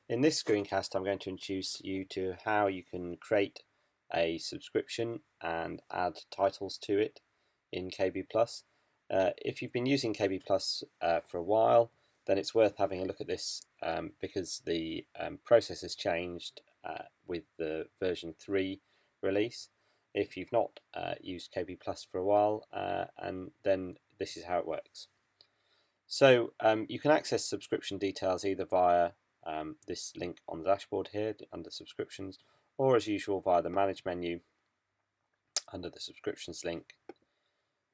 In this screencast, I'm going to introduce you to how you can create a subscription and add titles to it in KBPlus. If you've been using KBPlus for a while, then it's worth having a look at this because the process has changed with the version 3 release. If you've not used KBPlus for a while, and then this is how it works. So you can access subscription details either via this link on the dashboard here under subscriptions, or as usual via the manage menu under the subscriptions link.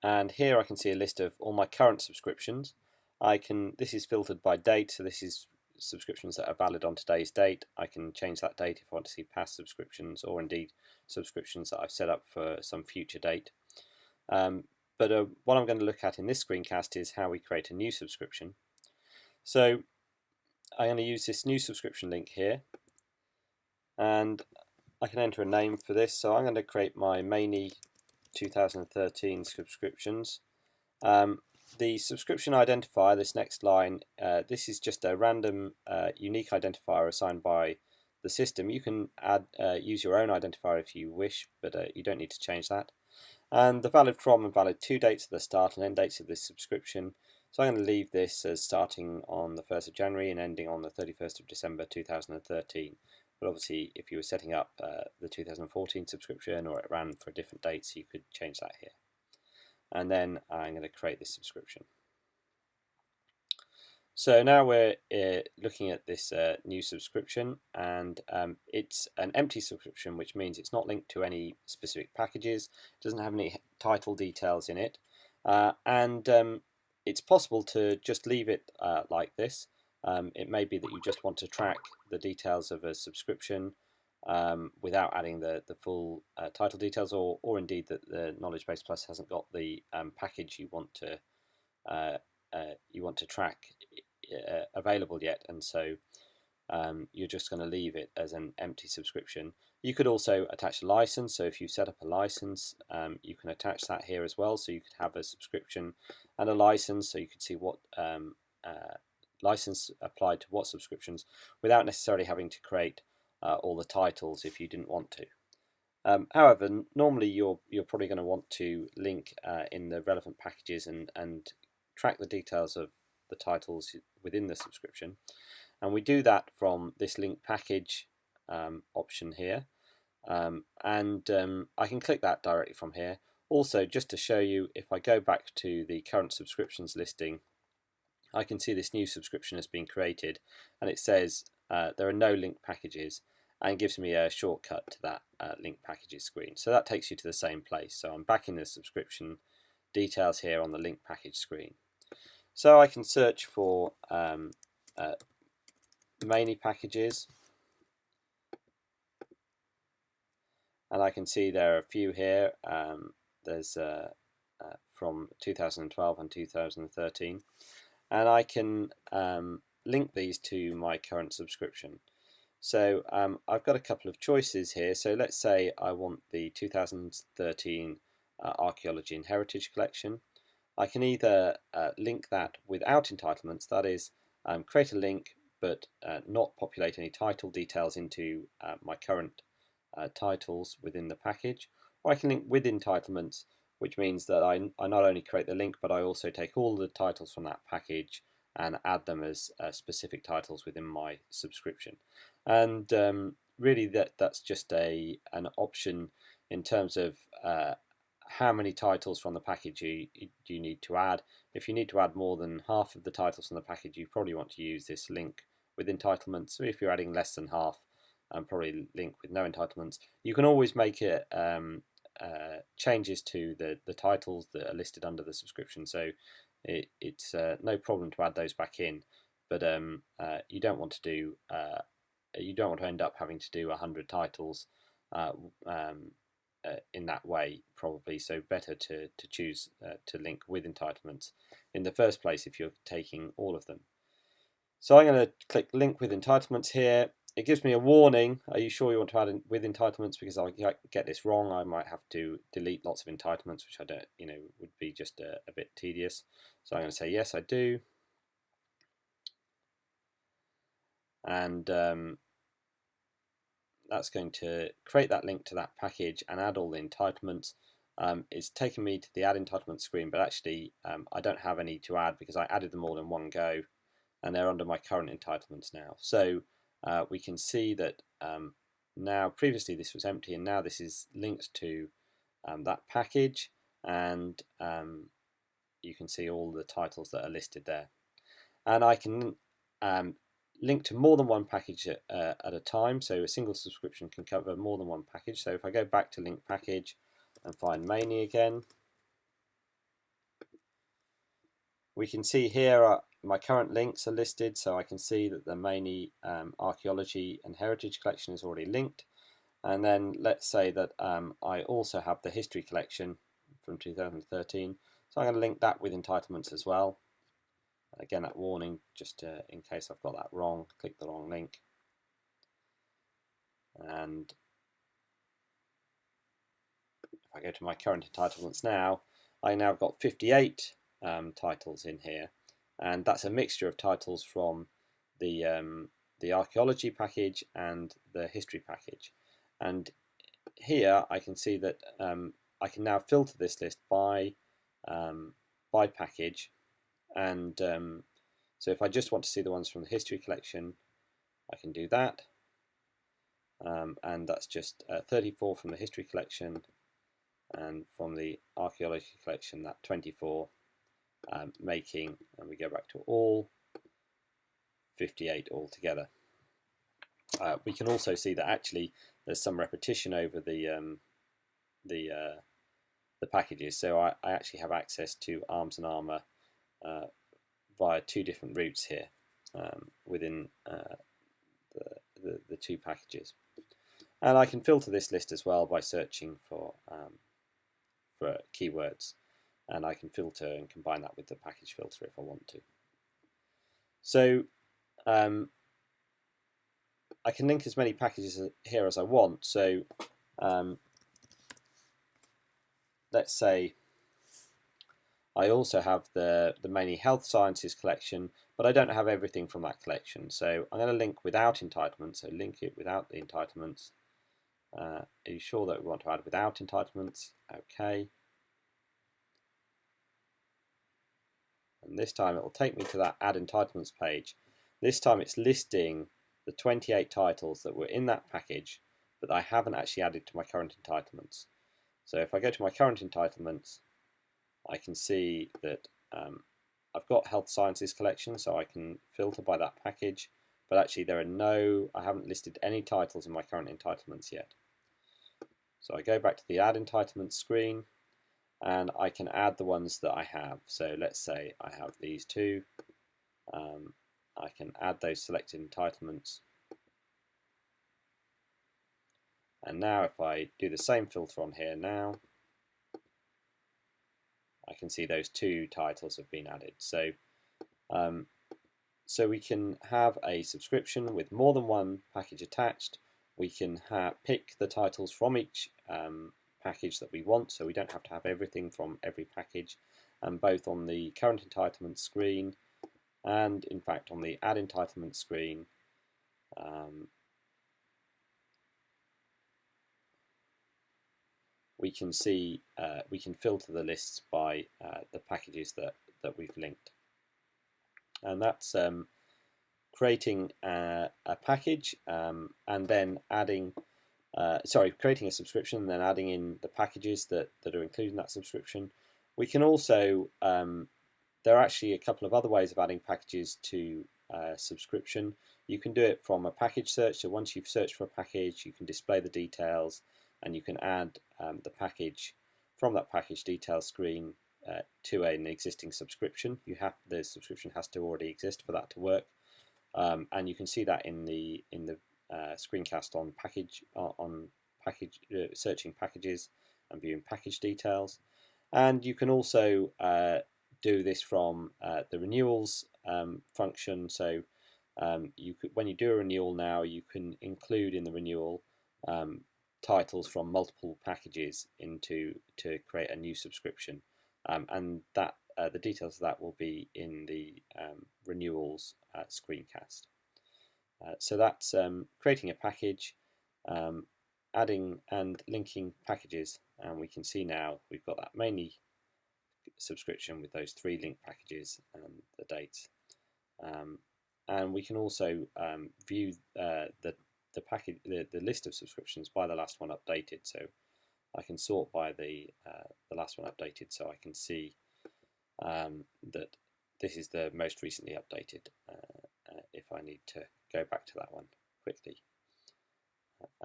And here I can see a list of all my current subscriptions. This is filtered by date, so this is subscriptions that are valid on today's date. I can change that date if I want to see past subscriptions, or indeed subscriptions that I've set up for some future date. But what I'm going to look at in this screencast is how we create a new subscription. So I'm going to use this new subscription link here, and I can enter a name for this. So I'm going to create my Maney 2013 subscriptions. The subscription identifier, this next line, this is just a random unique identifier assigned by the system. You can use your own identifier if you wish, but you don't need to change that. And the valid from and valid to dates are the start and end dates of this subscription. So I'm going to leave this as starting on the 1st of January and ending on the 31st of December 2013. But obviously, if you were setting up the 2014 subscription or it ran for different dates, you could change that here. And then I'm going to create this subscription. So now we're looking at this new subscription, and it's an empty subscription, which means it's not linked to any specific packages, doesn't have any title details in it, and it's possible to just leave it like this. It may be that you just want to track the details of a subscription without adding the full title details, or indeed that the Knowledge Base Plus hasn't got the package you want to track available yet, and so you're just going to leave it as an empty subscription. You could also attach a license, so if you set up a license, you can attach that here as well, so you could have a subscription and a license, so you could see what license applied to what subscriptions without necessarily having to create all the titles if you didn't want to. However, normally you're probably going to want to link in the relevant packages and track the details of the titles within the subscription, and we do that from this link package option here, and I can click that directly from here. Also, just to show you, if I go back to the current subscriptions listing, I can see this new subscription has been created, and it says there are no link packages, and gives me a shortcut to that link packages screen. So that takes you to the same place. So I'm back in the subscription details here on the link package screen. So I can search for Maney packages, and I can see there are a few here. There's from 2012 and 2013, and I can link these to my current subscription. So I've got a couple of choices here. So let's say I want the 2013 Archaeology and Heritage Collection. I can either link that without entitlements, that is, create a link but not populate any title details into my current titles within the package, or I can link with entitlements, which means that I not only create the link, but I also take all the titles from that package and add them as specific titles within my subscription. And really that's just an option in terms of how many titles from the package you need to add. If you need to add more than half of the titles from the package, you probably want to use this link with entitlements. So if you're adding less than half, probably link with no entitlements. You can always make it changes to the titles that are listed under the subscription, so it's no problem to add those back in, but you don't want to end up having to do 100 titles in that way, probably. So better to choose to link with entitlements in the first place if you're taking all of them. So I'm going to click link with entitlements here. It gives me a warning. Are you sure you want to add in with entitlements? Because I get this wrong, I might have to delete lots of entitlements, which I don't, would be just a bit tedious. So I'm going to say yes, I do. and that's going to create that link to that package and add all the entitlements. It's taken me to the add entitlement screen, but actually I don't have any to add because I added them all in one go, and they're under my current entitlements now. So we can see that now previously this was empty, and now this is linked to that package, and you can see all the titles that are listed there. And I can link to more than one package at a time, so a single subscription can cover more than one package. So if I go back to link package and find Maney again, we can see here my current links are listed, so I can see that the Maney Archaeology and Heritage Collection is already linked. And then let's say that I also have the History Collection from 2013, so I'm going to link that with entitlements as well. Again, that warning, just in case I've got that wrong, click the wrong link. And if I go to my current entitlements now, I now have got 58 titles in here, and that's a mixture of titles from the archaeology package and the history package. And here I can see that I can now filter this list by package, and so if I just want to see the ones from the history collection, I can do that, and that's just 34 from the history collection, and from the archaeology collection that 24, making, and we go back to all, 58 altogether. We can also see that actually there's some repetition over the packages, so I actually have access to arms and armour via two different routes here within the two packages. And I can filter this list as well by searching for keywords, and I can filter and combine that with the package filter if I want to. So I can link as many packages here as I want. So let's say I also have the Maney Health Sciences collection, but I don't have everything from that collection. So I'm going to link without entitlements, so link it without the entitlements. Are you sure that we want to add without entitlements? Okay. And this time it will take me to that add entitlements page. This time it's listing the 28 titles that were in that package, but I haven't actually added to my current entitlements. So if I go to my current entitlements, I can see that I've got Health Sciences collection, so I can filter by that package, but actually I haven't listed any titles in my current entitlements yet. So I go back to the add entitlements screen, and I can add the ones that I have. So let's say I have these two. I can add those selected entitlements. And now if I do the same filter on here now, I can see those two titles have been added. So so we can have a subscription with more than one package attached. We can pick the titles from each package that we want, so we don't have to have everything from every package, and both on the current entitlement screen and in fact on the add entitlement screen we can see we can filter the lists by the packages that we've linked, and that's creating a package and then adding creating a subscription and then adding in the packages that are included in that subscription. We can also there are actually a couple of other ways of adding packages to subscription. You can do it from a package search, so once you've searched for a package you can display the details and you can add the package from that package details screen to an existing subscription. The subscription has to already exist for that to work, and you can see that in the screencast on searching packages and viewing package details. And you can also do this from the renewals function. So when you do a renewal now, you can include in the renewal titles from multiple packages to create a new subscription, and that the details of that will be in the renewals screencast. So that's creating a package, adding and linking packages, and we can see now we've got that mainly subscription with those 3 linked packages and the dates. And we can also view the package, the list of subscriptions by the last one updated. So I can sort by the last one updated, so I can see that this is the most recently updated if I need to go back to that one quickly.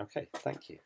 Okay, thank you.